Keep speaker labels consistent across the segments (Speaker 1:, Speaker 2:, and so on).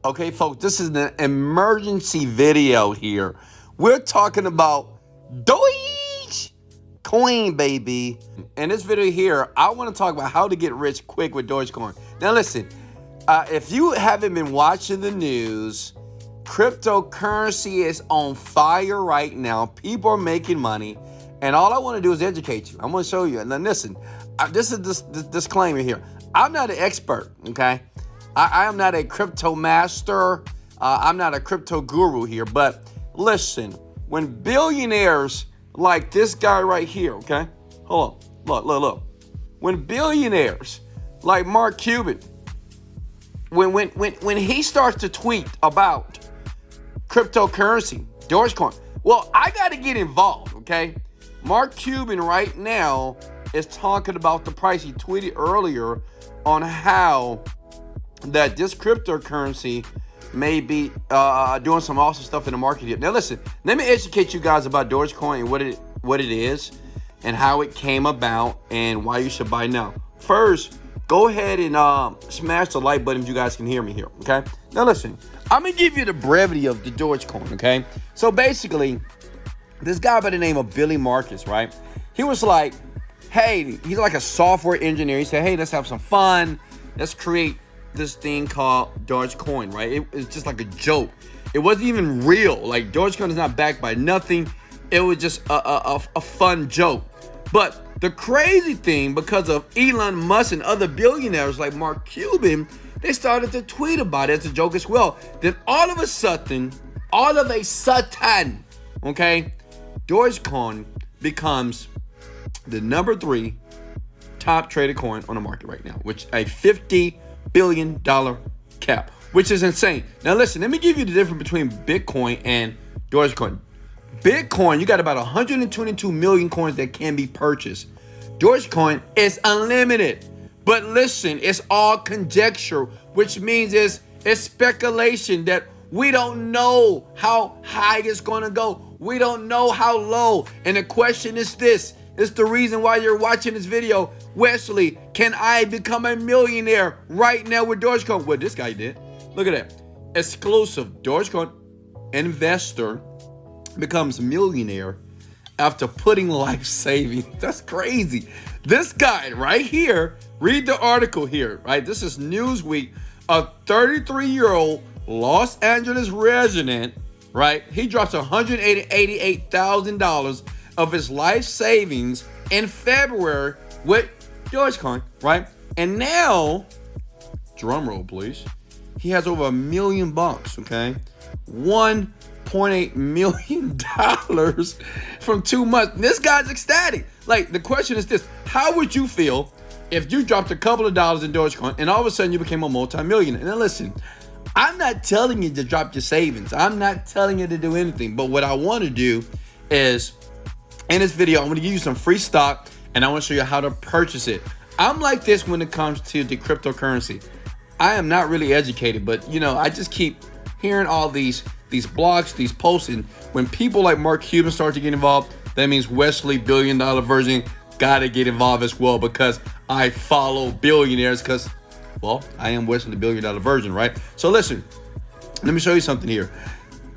Speaker 1: Okay, folks, this is an emergency video here. We're talking about Dogecoin, baby. In this video here, I want to talk about how to get rich quick with Dogecoin. Now, listen, if you haven't been watching the news, cryptocurrency is on fire right now. People are making money, and all I want to do is educate you. I'm going to show you. And then listen, this is this disclaimer here. I'm not an expert, okay? I am not a crypto master. I'm not a crypto guru here. But listen, when billionaires like this guy right here, okay? Hold on. Look. When billionaires like Mark Cuban, when he starts to tweet about cryptocurrency, Dogecoin, well, I got to get involved, okay? Mark Cuban right now is talking about the price. He tweeted earlier on how that this cryptocurrency may be doing some awesome stuff in the market here. Now listen, let me educate you guys about Dogecoin and what it is and how it came about and why you should buy now. First, go ahead and smash the like button if you guys can hear me here, okay? Now listen, I'm gonna give you the brevity of the Dogecoin, okay? So basically, this guy by the name of Billy Marcus, right? He was like, hey, he's like a software engineer. He said, hey, let's have some fun. Let's create this thing called Dogecoin, right? It's just like a joke. It wasn't even real. Like, Dogecoin is not backed by nothing. It was just a fun joke. But the crazy thing, because of Elon Musk and other billionaires like Mark Cuban, they started to tweet about it as a joke as well. Then all of a sudden, okay, Dogecoin becomes the number 3 top traded coin on the market right now, which a $50 billion cap, which is insane. Now listen, let me give you the difference between Bitcoin and Dogecoin. Bitcoin, you got about 122 million coins that can be purchased. Dogecoin is unlimited. But listen, it's all conjecture, which means it's speculation that we don't know how high it's going to go. We don't know how low. And the question is this. It's the reason why you're watching this video. Wesley, can I become a millionaire right now with Dogecoin? Well, this guy did. Look at that. Exclusive Dogecoin investor becomes millionaire after putting life savings. That's crazy. This guy right here, read the article here, right? This is Newsweek. A 33-year-old Los Angeles resident, right? He drops $188,000 of his life savings in February with Dogecoin, right? And now, drum roll please, he has over $1 million, okay? $1.8 million from 2 months. This guy's ecstatic. Like, the question is this: how would you feel if you dropped a couple of dollars in Dogecoin and all of a sudden you became a multi-millionaire? Now listen, I'm not telling you to drop your savings. I'm not telling you to do anything. But what I want to do is, in this video, I'm going to give you some free stock and I want to show you how to purchase it. I'm like this when it comes to the cryptocurrency. I am not really educated, but you know, I just keep hearing all these blogs, these posts, and when people like Mark Cuban start to get involved, that means Wesley $1 billion Virgin got to get involved as well, because I follow billionaires because, well, I am Wesley $1 billion Virgin, right? So listen, let me show you something here.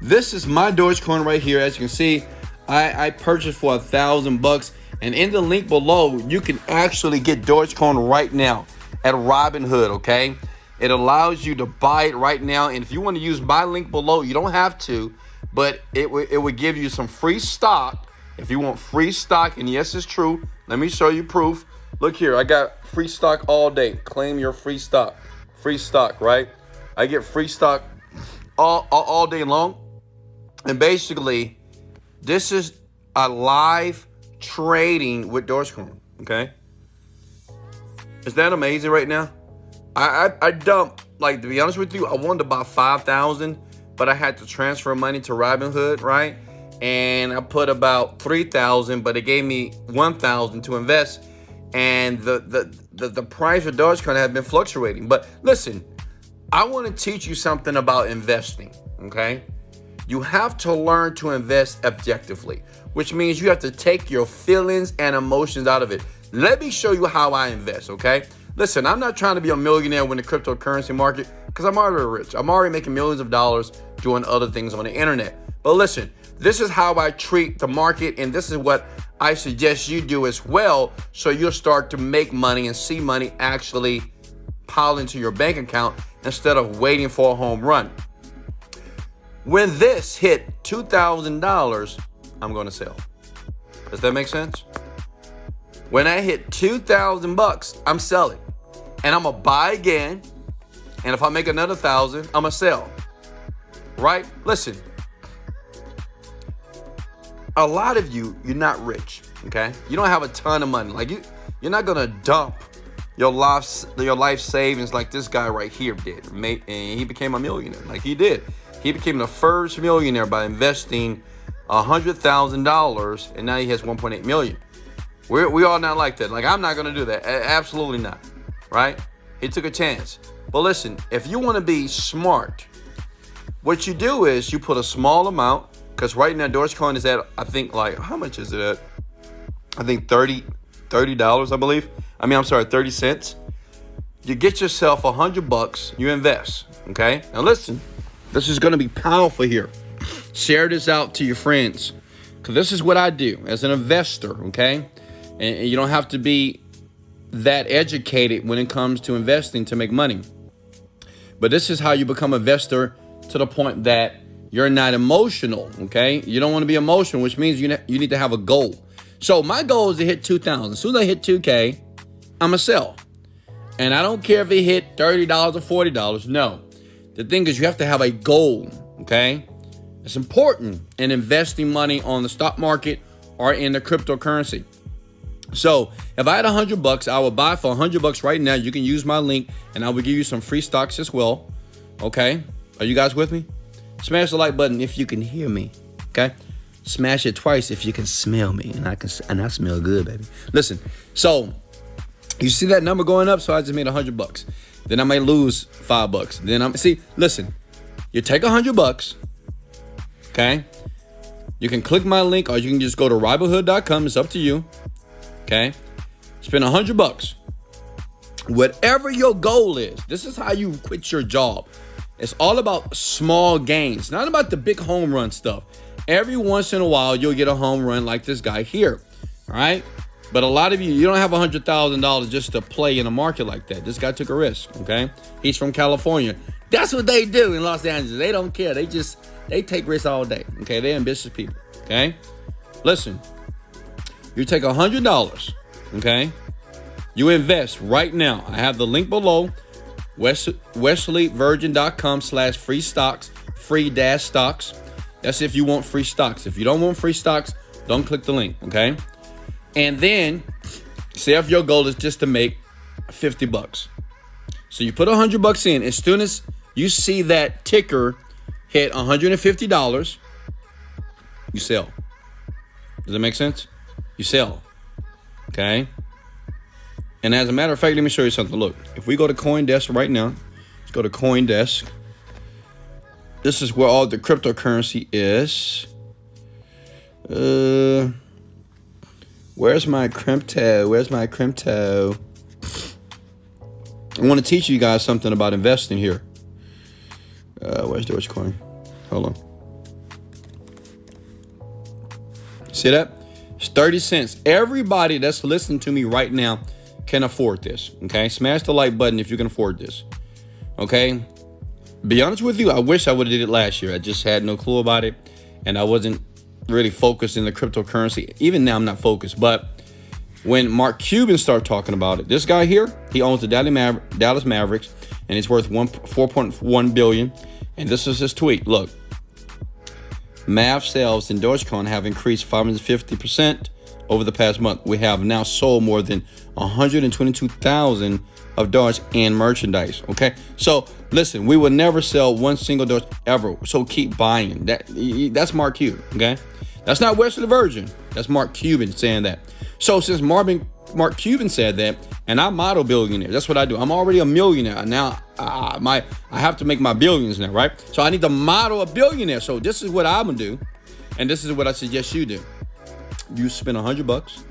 Speaker 1: This is my Dogecoin right here. As you can see, I purchased for $1,000, and in the link below, you can actually get Dogecoin right now at Robinhood, okay? It allows you to buy it right now, and if you want to use my link below, you don't have to, but it would give you some free stock if you want free stock. And yes, it's true. Let me show you proof. Look here, I got free stock all day. Claim your free stock. Free stock, right? I get free stock all day long. And basically, this is a live trading with Dogecoin, okay? Is that amazing right now? I dumped, like, to be honest with you, I wanted to buy 5,000, but I had to transfer money to Robinhood, right? And I put about 3,000, but it gave me 1,000 to invest. And the price of Dogecoin has been fluctuating. But listen, I want to teach you something about investing, okay? You have to learn to invest objectively, which means you have to take your feelings and emotions out of it. Let me show you how I invest, okay? Listen, I'm not trying to be a millionaire when the cryptocurrency market. because I'm already rich. I'm already making millions of dollars doing other things on the internet. But listen, this is how I treat the market, and this is what I suggest you do as well, so you'll start to make money and see money actually pile into your bank account instead of waiting for a home run. When this hit $2,000, I'm going to sell. Does that make sense? When I hit $2,000, I'm selling. And I'm going to buy again. And if I make another 1,000, I'm going to sell. Right? Listen. A lot of you're not rich, okay? You don't have a ton of money. Like you're not going to dump your life savings like this guy right here did. And he became a millionaire like he did. He became the first millionaire by investing $100,000, and now he has 1.8 million. We all not like that. Like, I'm not going to do that. Absolutely not, right? He took a chance. But listen, if you want to be smart, what you do is you put a small amount, because right now Dogecoin is at, I think, like, how much is it at? I think $30, I believe. I'm sorry, 30 cents. You get yourself $100, you invest, okay? Now listen, this is going to be powerful here. Share this out to your friends, because this is what I do as an investor, okay? And you don't have to be that educated when it comes to investing to make money. But this is how you become an investor to the point that you're not emotional, okay? You don't want to be emotional, which means you need to have a goal. So my goal is to hit 2,000. As soon as I hit 2K, I'm going to sell. And I don't care if it hit $30 or $40. No. The thing is, you have to have a goal, okay? It's important in investing money on the stock market or in the cryptocurrency. So if I had $100, I would buy for $100 right now. You can use my link and I will give you some free stocks as well. Okay. Are you guys with me? Smash the like button if you can hear me. Okay. Smash it twice if you can smell me. And I smell good, baby. Listen. So you see that number going up? So I just made $100. Then I may lose $5. Then listen, you take $100. Okay. You can click my link or you can just go to Robinhood.com. It's up to you. Okay. Spend $100. Whatever your goal is, this is how you quit your job. It's all about small gains, not about the big home run stuff. Every once in a while, you'll get a home run like this guy here. All right. But a lot of you don't have $100,000 just to play in a market like that. This guy took a risk. Okay. He's from California. That's what they do in Los Angeles. They don't care. They take risks all day. Okay. They're ambitious people. Okay. Listen. You take $100, okay? You invest right now. I have the link below, wesleyvirgin.com/free stocks, free-stocks. That's if you want free stocks. If you don't want free stocks, don't click the link, okay? And then, say if your goal is just to make $50. So you put $100 in. As soon as you see that ticker hit $150, you sell. Does that make sense? You sell. Okay. And as a matter of fact, let me show you something. Look, if we go to CoinDesk right now, let's go to CoinDesk. This is where all the cryptocurrency is. Where's my crypto? I want to teach you guys something about investing here. Where's Dogecoin? Hold on. See that? It's 30 cents. Everybody that's listening to me right now can afford this. Okay. Smash the like button if you can afford this. Okay. Be honest with you, I wish I would have did it last year. I just had no clue about it. And I wasn't really focused in the cryptocurrency. Even now I'm not focused. But when Mark Cuban started talking about it, this guy here, he owns the Dallas Mavericks and it's worth $4.1 billion. And this is his tweet. Look. MAV sales in Dogecoin have increased 550% over the past month. We have now sold more than 122,000 of Doge and merchandise. Okay, so listen, we will never sell one single Doge ever. So keep buying. That's Mark Cuban. Okay, that's not Wesley Virgin. That's Mark Cuban saying that. So since Mark Cuban said that, and I'm model billionaire. That's what I do. I'm already a millionaire now. I have to make my billions now, right? So I need to model a billionaire. So this is what I'm gonna do, and this is what I suggest you do. You spend $100.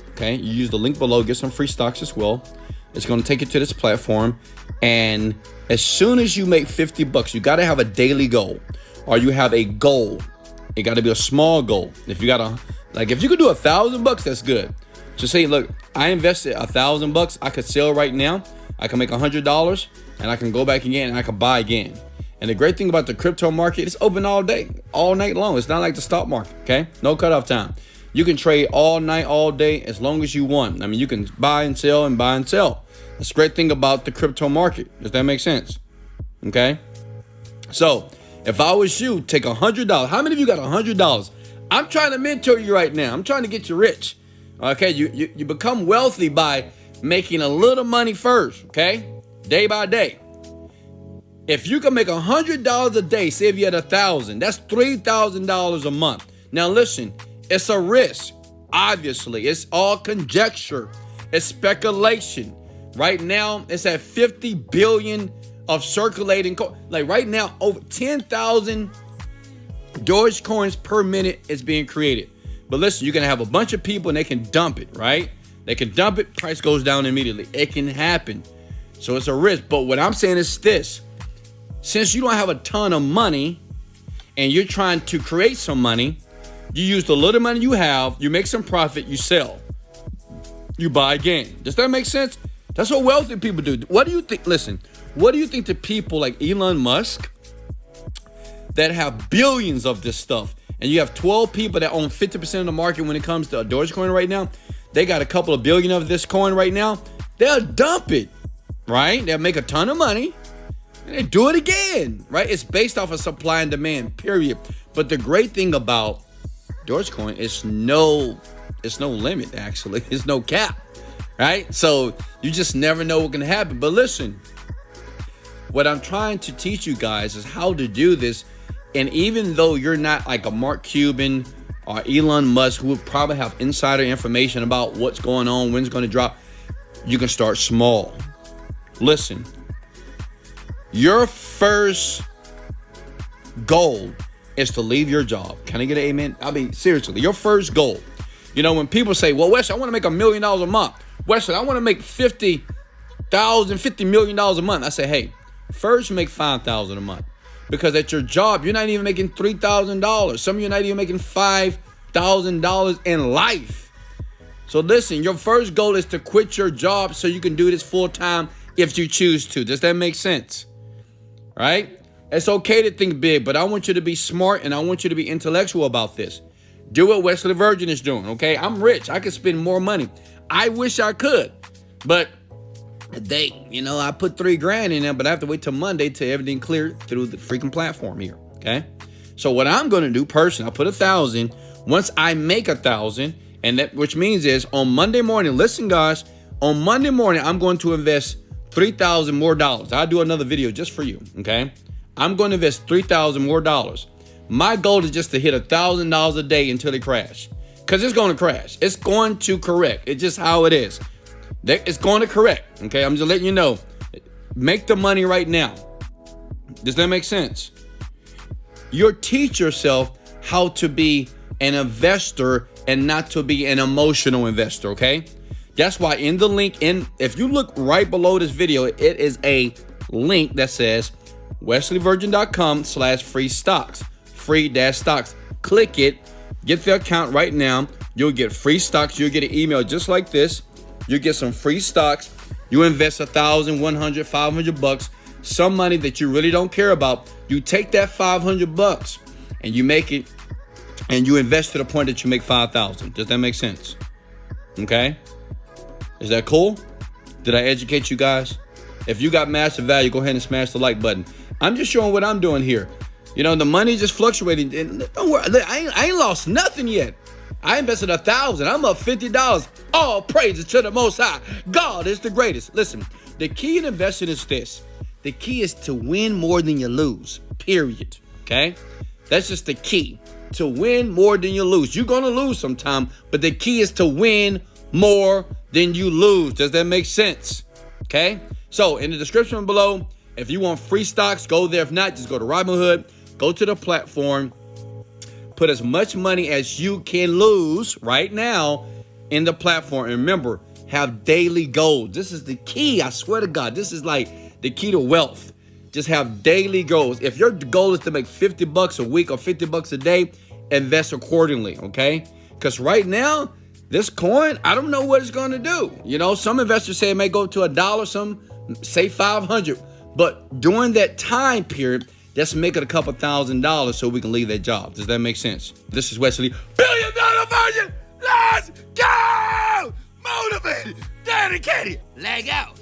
Speaker 1: Okay, you use the link below, get some free stocks as well. It's going to take you to this platform. And as soon as you make 50 bucks, you got to have a daily goal, or you have a goal. It got to be a small goal. If you got if you could do $1,000 that's good. So say, look, I invested $1,000. I could sell right now. I can make $100 and I can go back again and I can buy again. And the great thing about the crypto market, it's open all day, all night long. It's not like the stock market, okay? No cutoff time. You can trade all night, all day, as long as you want. I mean, you can buy and sell and buy and sell. That's the great thing about the crypto market. Does that make sense? Okay? So, if I was you, take $100. How many of you got $100? I'm trying to mentor you right now. I'm trying to get you rich. Okay? You become wealthy by making a little money first, okay? Day by day. If you can make $100 a day, say if you had 1,000, that's $3,000 a month. Now listen, it's a risk. Obviously, it's all conjecture. It's speculation. Right now, it's at 50 billion of circulating. Like right now, over 10,000 Dogecoins per minute is being created. But listen, you can have a bunch of people and they can dump it, right? They can dump it, price goes down immediately. It can happen. So it's a risk. But what I'm saying is this. Since you don't have a ton of money and you're trying to create some money, you use the little money you have, you make some profit, you sell, you buy again. Does that make sense? That's what wealthy people do. What do you think? Listen, what do you think the people like Elon Musk that have billions of this stuff, and you have 12 people that own 50% of the market when it comes to Dogecoin right now, they got a couple of billion of this coin right now, they'll dump it, right? They'll make a ton of money. And they do it again, right? It's based off of supply and demand, period. But the great thing about Dogecoin is it's no limit, actually. It's no cap, right? So you just never know what can happen. But listen, what I'm trying to teach you guys is how to do this. And even though you're not like a Mark Cuban or Elon Musk, who would probably have insider information about what's going on, when it's going to drop, you can start small. Listen. Your first goal is to leave your job. Can I get an amen? I mean, seriously, your first goal. You know, when people say, well, Wesley, I want to make $1 million a month. Wesley, I want to make $50 million a month. I say, hey, first make $5,000 a month. Because at your job, you're not even making $3,000. Some of you are not even making $5,000 in life. So listen, your first goal is to quit your job so you can do this full time if you choose to. Does that make sense? Right? It's okay to think big, but I want you to be smart and I want you to be intellectual about this. Do what Wesley Virgin is doing, okay? I'm rich. I could spend more money. I wish I could, but I put $3,000 in there, but I have to wait till Monday till everything cleared through the freaking platform here, okay? So what I'm going to do personally, I'll put 1,000. Once I make 1,000, and that which means is on Monday morning, listen guys, on Monday morning, I'm going to invest $3,000 more dollars. I'll do another video just for you, okay? I'm going to invest $3,000 more dollars. My goal is just to hit $1,000 a day until it crash. Because it's going to crash. It's going to correct. It's just how it is. It's going to correct, okay? I'm just letting you know. Make the money right now. Does that make sense? You'll teach yourself how to be an investor and not to be an emotional investor, okay? That's why in the link, if you look right below this video, it is a link that says wesleyvirgin.com/free stocks, free-stocks. Click it, get the account right now. You'll get free stocks. You'll get an email just like this. You get some free stocks. You invest $1,000, $100, $500, some money that you really don't care about. You take that $500 and you make it, and you invest to the point that you make $5,000. Does that make sense? Okay. Is that cool? Did I educate you guys? If you got massive value, go ahead and smash the like button. I'm just showing what I'm doing here. You know, the money just fluctuating. And don't worry, I ain't lost nothing yet. I invested $1,000. I'm up $50. All praises to the Most High. God is the greatest. Listen, the key in investing is this. The key is to win more than you lose, period. Okay? That's just the key. To win more than you lose. You're going to lose sometime, but the key is to win more than you lose. Does that make sense? Okay? So in the description below, if you want free stocks, go there. If not, just go to Robinhood, go to the platform, put as much money as you can lose right now in the platform. And remember, Have daily goals. This is the key. I swear to God, this is like the key to wealth. Just have daily goals. If your goal is to make $50 a week or $50 a day, invest accordingly, okay? Because right now, this coin, I don't know what it's going to do. You know, some investors say it may go to $1, some say 500. But during that time period, let's make it a couple $1,000 so we can leave that job. Does that make sense? This is Wesley, $1 billion Virgin. Let's go! Motivated, dedicated, leg out.